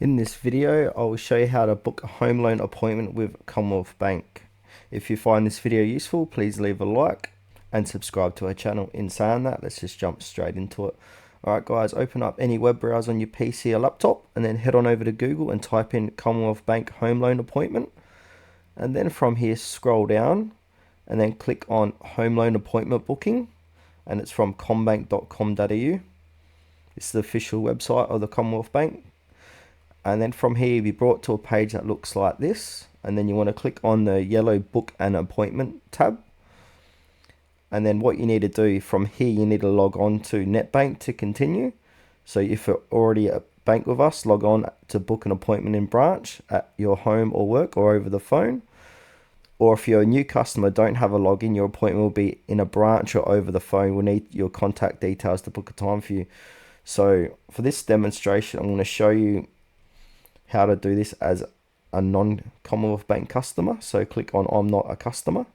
In this video, I will show you how to book a home loan appointment with Commonwealth Bank. If you find this video useful, please leave a like and subscribe to our channel. In saying that, let's just jump straight into it. Alright guys, open up any web browser on your PC or laptop and then head on over to Google and type in Commonwealth Bank home loan appointment. And then from here, scroll down and then click on home loan appointment booking. And it's from commbank.com.au. It's the official website of the Commonwealth Bank. And then from here, you'll be brought to a page that looks like this. And then you want to click on the yellow book an appointment tab. And then what you need to do from here, you need to log on to NetBank to continue. So if you're already at bank with us, log on to book an appointment in branch at your home or work or over the phone. Or if you're a new customer, don't have a login, your appointment will be in a branch or over the phone. We'll need your contact details to book a time for you. So for this demonstration, I'm going to show you how to do this as a non-Commonwealth Bank customer. So click on I'm not a customer.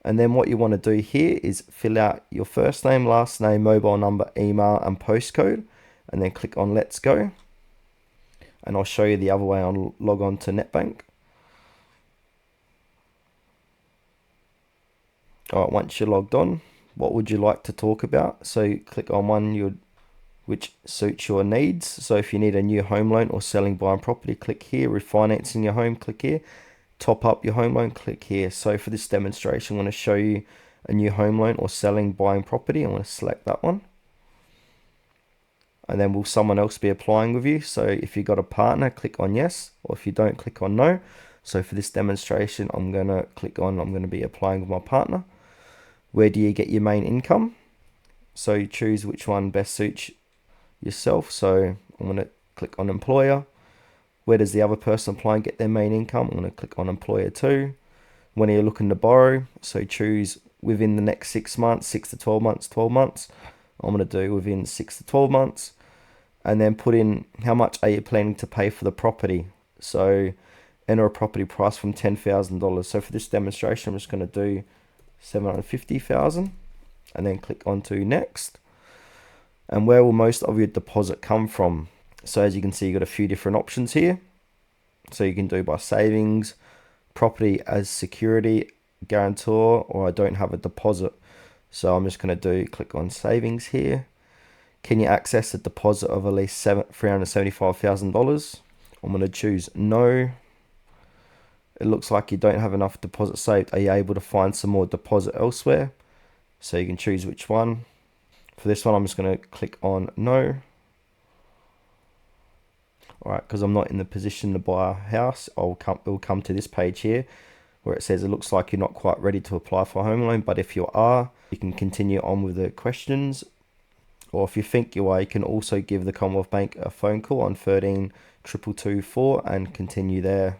And then what you want to do here is fill out your first name, last name, mobile number, email, and postcode. And then click on Let's Go. And I'll show you the other way. I'll log on to NetBank. Alright, once you're logged on, what would you like to talk about? So click on one which suits your needs. So if you need a new home loan or selling, buying property, click here. Refinancing your home, click here. Top up your home loan, click here. So for this demonstration, I'm going to show you a new home loan or selling, buying property. I'm going to select that one. And then will someone else be applying with you? So if you've got a partner, click on yes. Or if you don't, click on no. So for this demonstration, I'm going to be applying with my partner. Where do you get your main income? So you choose which one best suits yourself. So I'm going to click on employer. Where does the other person applying get their main income? I'm going to click on employer too. When are you looking to borrow? So choose within the next 6 months, 6 to 12 months, 12 months. I'm going to do within 6 to 12 months. And then put in how much are you planning to pay for the property. So enter a property price from $10,000. So for this demonstration, I'm just going to do $750,000 and then click on to next. And where will most of your deposit come from? So as you can see, you've got a few different options here. So you can do by savings, property as security, guarantor, or I don't have a deposit. So I'm just going to click on savings here. Can you access a deposit of at least $375,000? I'm going to choose no. It looks like you don't have enough deposit saved. Are you able to find some more deposit elsewhere? So you can choose which one. For this one, I'm just going to click on no. Alright, because I'm not in the position to buy a house, it will come to this page here where it says it looks like you're not quite ready to apply for a home loan, but if you are, you can continue on with the questions. Or if you think you are, you can also give the Commonwealth Bank a phone call on 13 22224 and continue there.